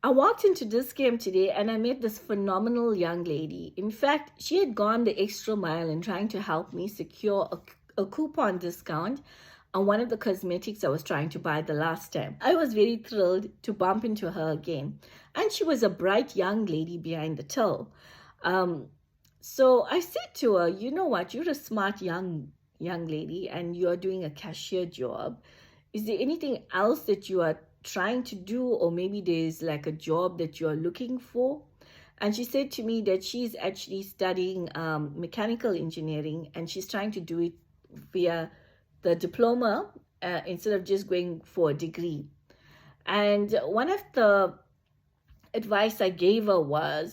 I walked into this camp today and I met this phenomenal young lady. In fact, she had gone the extra mile in trying to help me secure a coupon discount on one of the cosmetics I was trying to buy the last time. I was very thrilled to bump into her again. And she was a bright young lady behind the till. So I said to her, you know what, you're a smart young lady and you're doing a cashier job. Is there anything else that you are trying to do, or maybe there's like a job that you're looking for? And she said to me that she's actually studying mechanical engineering and she's trying to do it via the diploma instead of just going for a degree. And one of the advice I gave her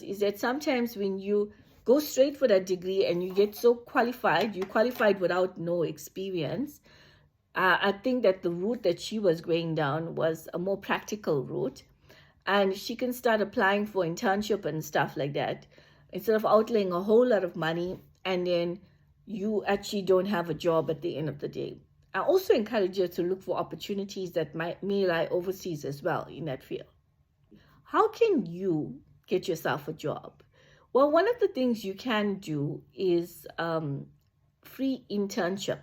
is that sometimes when you go straight for that degree and you get so qualified, you qualified without no experience. I think that the route that she was going down was a more practical route, and she can start applying for internship and stuff like that instead of outlaying a whole lot of money and then you actually don't have a job at the end of the day. I also encourage her to look for opportunities that may lie overseas as well in that field. How can you get yourself a job? Well, one of the things you can do is free internship.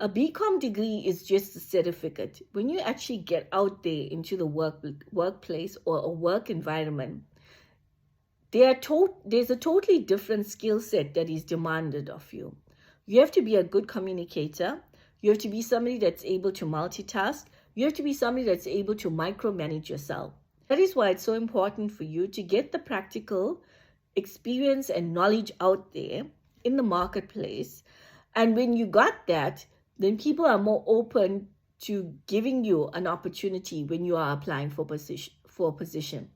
A Bcom degree is just a certificate. When you actually get out there into the workplace or a work environment, there's a totally different skill set that is demanded of you. You have to be a good communicator. You have to be somebody that's able to multitask. You have to be somebody that's able to micromanage yourself. That is why it's so important for you to get the practical experience and knowledge out there in the marketplace. And when you got that, then people are more open to giving you an opportunity when you are applying for a position.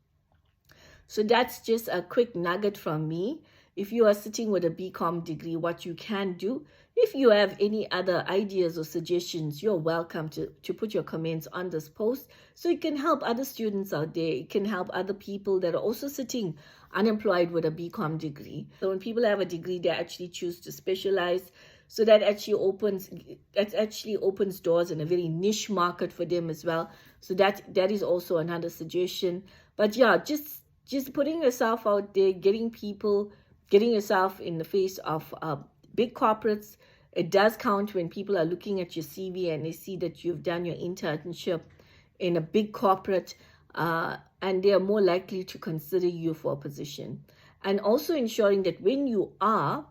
So that's just a quick nugget from me. If you are sitting with a Bcom degree, what you can do. If you have any other ideas or suggestions, you're welcome to put your comments on this post so it can help other students out there. It can help other people that are also sitting unemployed with a Bcom degree. So when people have a degree, they actually choose to specialize. So that actually opens doors in a very niche market for them as well. So that is also another suggestion. But yeah, just putting yourself out there, getting yourself in the face of big corporates. It does count when people are looking at your CV and they see that you've done your internship in a big corporate, and they are more likely to consider you for a position. And also ensuring that when you are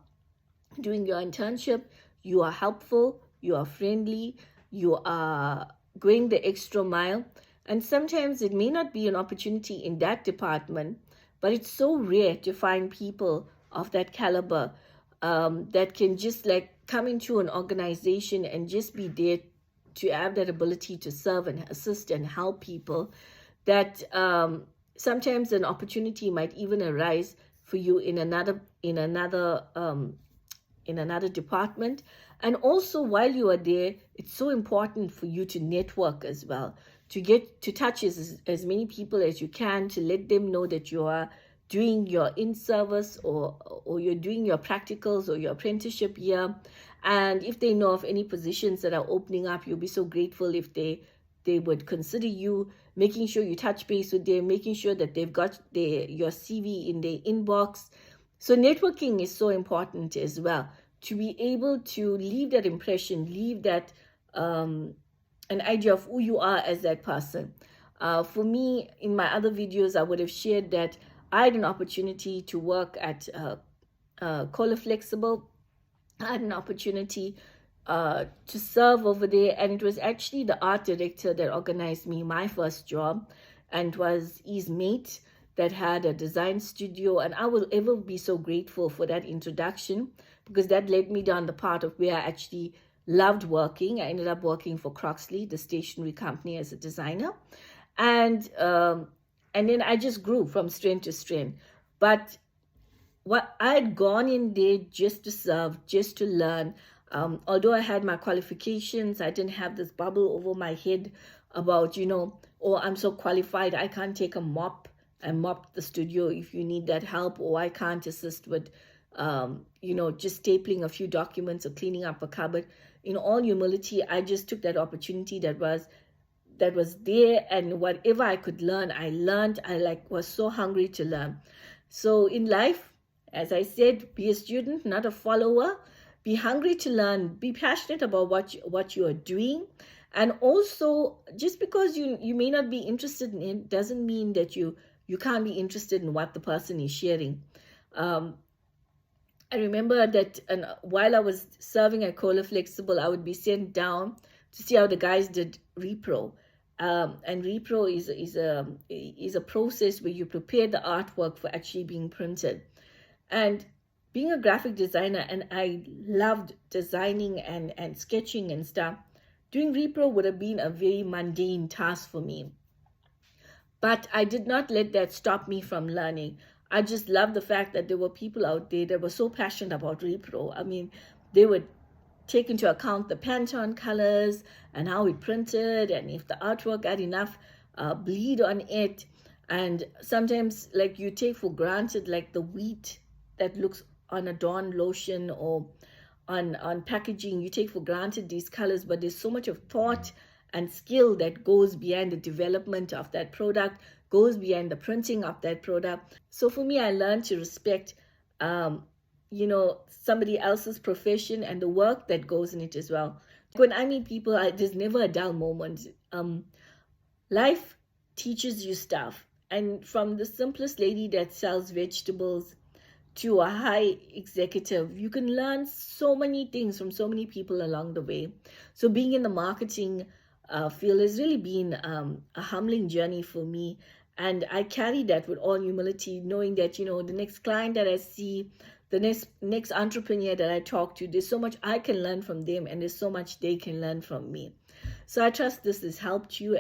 doing your internship, you are helpful, you are friendly, you are going the extra mile. And sometimes it may not be an opportunity in that department, but it's so rare to find people of that caliber that can just like come into an organization and just be there to have that ability to serve and assist and help people, that sometimes an opportunity might even arise for you in another department. And also while you are there, it's so important for you to network as well, to get to touch as many people as you can, to let them know that you are doing your in-service or you're doing your practicals or your apprenticeship year. And if they know of any positions that are opening up, you'll be so grateful if they would consider you, making sure you touch base with them, making sure that they've got your CV in their inbox. So networking is so important as well, to be able to leave that impression, leave that an idea of who you are as that person. For me, in my other videos, I would have shared that I had an opportunity to work at Cola Flexible. I had an opportunity to serve over there, and it was actually the art director that organized me my first job, and it was his mate that had a design studio. And I will ever be so grateful for that introduction, because that led me down the path of where I actually loved working. I ended up working for Croxley, the stationery company, as a designer, and then I just grew from strength to strength. But what I had gone in there just to serve, just to learn. Although I had my qualifications, I didn't have this bubble over my head about, oh, I'm so qualified, I can't take a mop and mop the studio if you need that help, or I can't assist with, just stapling a few documents or cleaning up a cupboard. In all humility, I just took that opportunity that was that was there, and whatever I could learn, I learned. I was so hungry to learn. So in life, as I said, be a student, not a follower. Be hungry to learn. Be passionate about what you are doing. And also, just because you may not be interested in it doesn't mean that you can't be interested in what the person is sharing. I remember that while I was serving at Cola Flexible, I would be sent down to see how the guys did repro. And repro is a process where you prepare the artwork for actually being printed. And being a graphic designer, and I loved designing and sketching and stuff, doing repro would have been a very mundane task for me. But I did not let that stop me from learning. I just love the fact that there were people out there that were so passionate about repro. I mean, they would take into account the Pantone colors and how it printed, and if the artwork had enough bleed on it. And sometimes, like, you take for granted, like the wheat that looks on a Dawn lotion or on packaging, you take for granted these colors, but there's so much of thought and skill that goes behind the development of that product, goes behind the printing of that product. So for me, I learned to respect somebody else's profession and the work that goes in it as well. When I meet people, there's never a dull moment. Life teaches you stuff, and from the simplest lady that sells vegetables to a high executive, you can learn so many things from so many people along the way. So being in the marketing field has really been a humbling journey for me, and I carry that with all humility, knowing that the next client that I see, the next entrepreneur that I talk to, there's so much I can learn from them, and there's so much they can learn from me. So I trust this has helped you.